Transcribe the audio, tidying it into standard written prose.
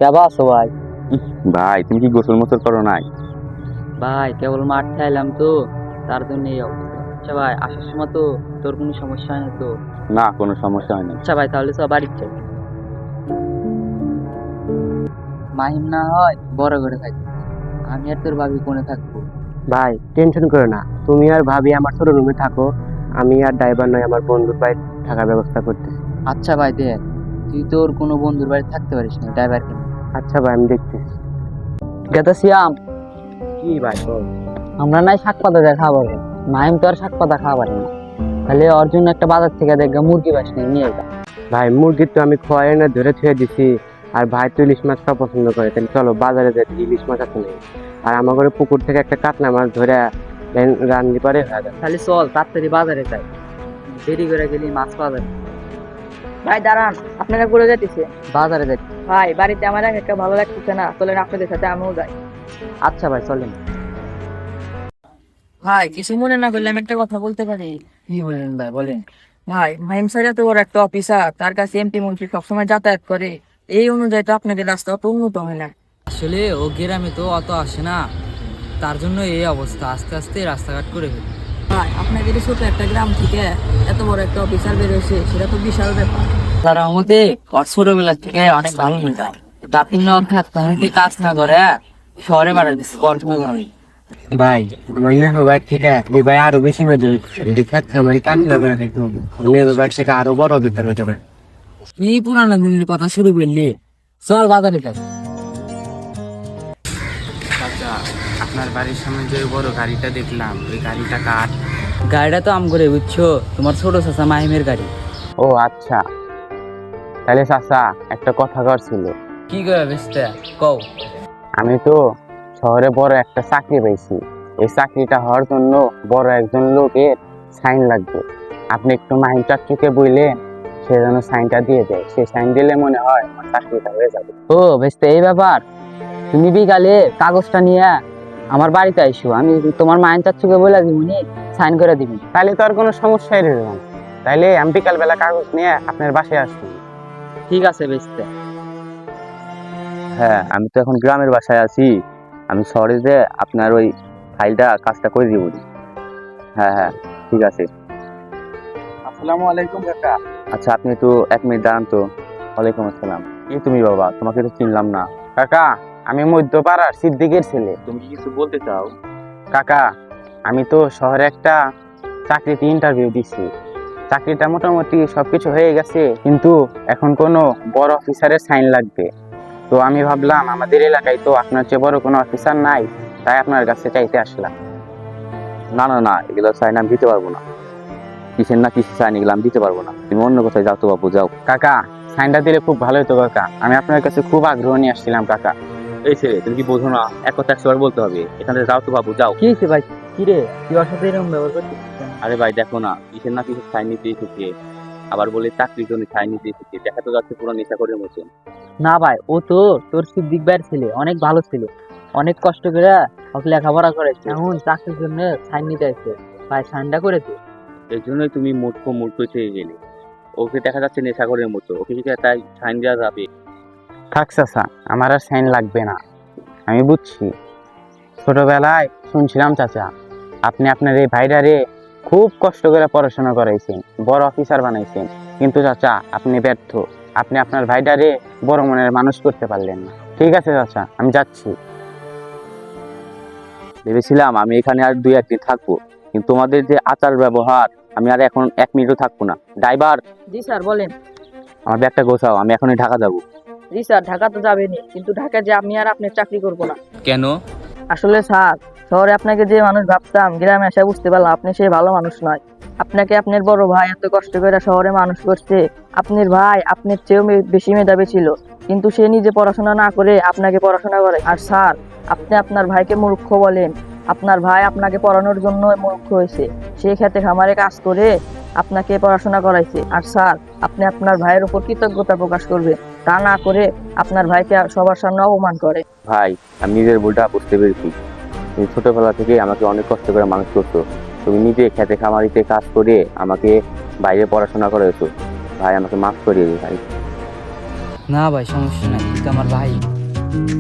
কেবা আছো ভাই? ভাই তুমি কি গোসল মোসল করো নাই? ভাই কেবল মাঠ খাইলাম তো, তার জন্য এই অবস্থা। আচ্ছা ভাই, আসার সময় তো তোর কোনো সমস্যা হয় না তো? না, কোনো সমস্যা হয় না। আচ্ছা ভাই, তাহলে সব বাড়ির চাই। মাহিম না হয় বড় করে থাকি, আমি আর তোর ভাবি কোণে থাকবো। ভাই টেনশন করো না, তুমি আর ভাবি আমার ছোট রুমে থাকো। আমি আর ড্রাইভার নয়, আমার বন্ধুর বাড়ি থাকার ব্যবস্থা করতেছি। আচ্ছা ভাই দেখ, তুই তোর কোনো বন্ধুর বাড়ি থাকতে পারিস না, ড্রাইভারকে নিয়ে। আচ্ছা ভাই, আমি দেখতেছি। গেতা সিয়াম, কি ভাই বল। আমরা নাই শাক পাতা দিয়ে খাবো। মাহিম তো আর শাক পাতা খাওয়া পারি না, তাহলে ওর জন্য একটা বাজার থেকে দেখবা মুরগি বাস নিয়ে যা। ভাই মুরগি তো আমি খোয়াই না, ধরে ছুঁয়ে দিছি। আর ভাই তো ইলিশ মাছ খাওয়া পছন্দ করে, তাহলে চলো বাজারে যাই, ইলিশ মাছ আছে নেই। আর আমার ঘরে পুকুর থেকে একটা কাতলা মাছ ধরে রান্নি পারে হয়ে যাবে। তাহলে চল তাড়াতাড়ি বাজারে যাই, দেরি করে গেলি মাছ পাওয়া যাবে। ভাই দাঁড়ান, আপনারা ঘুরে যেতেছে। বাজারে যাই। ভাই বাড়িতে আমার একটা ভালো লাগতেছে না, চলেন আপনাদের সাথে আমিও যাই। আচ্ছা ভাই চলেন। ভাই কিছু মনে না করলে আমি একটা কথা বলতে পারি? কি বলেন ভাই, বলেন। ভাই মাহিম স্যার এত বড় একটা অফিসার, তার কাছে এমপি মন্ত্রী সবসময় যাতায়াত করে, এই অনুযায়ী তো আপনাদের রাস্তা অত উন্নত হয় না। আসলে ও গ্রামে তো অত আসে না, তার জন্য এই অবস্থা। আস্তে আস্তে রাস্তাঘাট করে ফেলি। ভাই আপনাদের এই ছোট একটা গ্রাম থেকে এত বড় একটা অফিসার বেরোছে, সেটা তো বিশাল ব্যাপার। তারা আমাদের ছোটবেলা থেকে অনেক ভালো মেয়ে, দাপিন কাজ না করে শহরে বাড়া দিচ্ছে বর্তমানে। ভাই আমার ঠিক আছে, এই ভাই আরো বেশি মজা আমার কান লাগবে একদম। থেকে আরো বড় অভিজ্ঞতা হতে পারে। এই পুরানো দিনের কথা শুরু করলি, চল বাজারে যাই। চাচা, আপনার বাড়ির সামনে যে বড় গাড়িটা দেখলাম, ওই গাড়িটা কার? গাড়িটা তো আম করে বুঝছো, তোমার ছোট চাচা মাহিমের গাড়ি। ও আচ্ছা, তাহলে চাচা একটা কথা করছিল। কি করে বেচতে কও? আমি তো শহরে বড় একটা চাকরি পেয়েছি। এই চাকরিটা হওয়ার জন্য বড় একজন লোকের সাইন লাগবে। আপনি একটু মাহিম চাচুকে বললেন, সে যেন সাইনটা দিয়ে দেয়। সে সাইন দিলে মনে হয় আমার চাকরিটা হয়ে যাবে। ও বেচতে এই ব্যাপার, তুমি বিকালে কাগজটা নিয়ে আমার বাড়িতে আইসো, আমি তোমার মায়ের চাচুকে বলে দিবনি, সাইন করে দিবি। তাহলে তো আর কোনো সমস্যাই রইল না। তাইলে আমি বিকালবেলা কাগজ নিয়ে আপনার বাসায় আসবো। ঠিক আছে বেচতে। হ্যাঁ, আমি তো এখন গ্রামের বাসায় আছি। আমি শহরে যে আপনার ওই ফাইলটা কাজটা করে দিব। হ্যাঁ হ্যাঁ, ঠিক আছে। আসসালামু আলাইকুম কাকা। আচ্ছা, আপনি একটু 1 মিনিট দাঁড়ান তো। ওয়ালাইকুম আসসালাম। কি তুমি বাবা, তোমাকে তো চিনলাম না। কাকা, আমি মধ্যপাড়ার সিদ্দিকের ছেলে। তুমি কিছু বলতে চাও? কাকা, আমি তো শহরে একটা চাকরিতে ইন্টারভিউ দিছি। চাকরিটা মোটামুটি সবকিছু হয়ে গেছে, কিন্তু এখন কোনো বড় অফিসারের সাইন লাগবে। তো আমি ভাবলাম আমাদের এলাকায় তো আপনার চেয়ে বড় কোনো অফিসার নাই, তাই আপনার কাছে চাইতে আসলাম। না না না, এগুলো সাইন আমি দিতে পারবো না। কিসের না কিসের সাইন, এগুলো আমি দিতে পারবো না। তুমি অন্য কোথায় যাও তো বাবু, যাও। কাকা, সাইনটা দিলে খুব ভালো হতো কাকা। আমি আপনার কাছে খুব আগ্রহ নিয়ে আসছিলাম কাকা। এই ছেলে, তুমি কি বোঝো না? এক কথা 100 বার বলতে হবে। এখান থেকে যাও তো বাবু, যাও। কি হয়েছে ভাই? কি রে, তুই ওর সাথে এরকম ব্যবহার করছিস? আরে ভাই দেখো না, কিসের না কিসের সাইন নিতে এসেছে, আবার বলে চাকরির জন্য সাইন নিতে এসেছে। দেখা তো যাচ্ছে পুরো নেশা করে মতন। না ভাই, ও তো তোর সিদ্দিক ভাইয়ের ছেলে, অনেক ভালো ছেলে, অনেক কষ্ট করে ওকে লেখাপড়া করেছে, এখন চাকরির জন্য সাইন নিতে আসছে। ভাই সাইনটা করে দে। এই জন্যই তুমি মূর্খ মূর্খ থেকে গেলে। ওকে দেখা যাচ্ছে নেশাখোরের মতো, ওকে কি তাই সাইন দেওয়া যাবে? থাক চাচা, আমার আর সাইন লাগবে না। আমি বুঝছি। ছোটবেলায় শুনছিলাম চাচা, আপনি আপনার এই ভাইটারে খুব কষ্ট করে পড়াশোনা করাইছেন, বড় অফিসার বানাইছেন, কিন্তু চাচা আপনি ব্যর্থ। আপনি আপনার ভাইটারে বড় মনের মানুষ করতে পারলেন না। ঠিক আছে চাচা, আমি যাচ্ছি। ভেবেছিলাম আমি এখানে আর 2-1 দিন থাকবো, কিন্তু তোমাদের যে আচার ব্যবহার, আমি আর এখন 1 মিনিটও থাকবো না। ড্রাইভার, জি স্যার বলেন। আমার ব্যাগটা গোছাও, আমি এখনই ঢাকা যাবো। জি স্যার, ঢাকা তো যাবেনি, কিন্তু ঢাকা যে আমি আর আপনার চাকরি করব না। কেন? আসলে স্যার, শহরে আপনাকে যে মানুষ ভাবতাম, গ্রামে এসে বুঝতে পারলাম আপনি সেই ভালো মানুষ নয়। আপনাকে আপনার বড় ভাই এত কষ্ট করে শহরে মানুষ করছে। আপনার ভাই আপনার চেয়েও বেশি মেধাবী ছিল, কিন্তু সে নিজে পড়াশোনা না করে আপনাকে পড়াশোনা করে। আর স্যার, আপনি আপনার ভাইকে মূর্খ বলেন। আপনার ভাই আপনাকে পড়ানোর জন্য মূর্খ হয়েছে, সে খেতে খামারে কাজ করে আপনাকে পড়াশোনা করাইছে। আর স্যার, আপনি আপনার ভাইয়ের উপর কৃতজ্ঞতা প্রকাশ করবে, তা না করে আপনার ভাইকে সবার সামনে অপমান করে। ভাই, আমি নিজের ভুলটা বুঝতে পেরেছি। তুমি ছোটবেলা থেকে আমাকে অনেক কষ্ট করে মানুষ করছো। তুমি নিজে খেতে খামারিতে কাজ করে আমাকে বাইরে পড়াশোনা করেছো। ভাই, আমাকে মাফ করিয়ে দিও ভাই। না ভাই, সমস্যা নাই, তুই তো আমার ভাই। না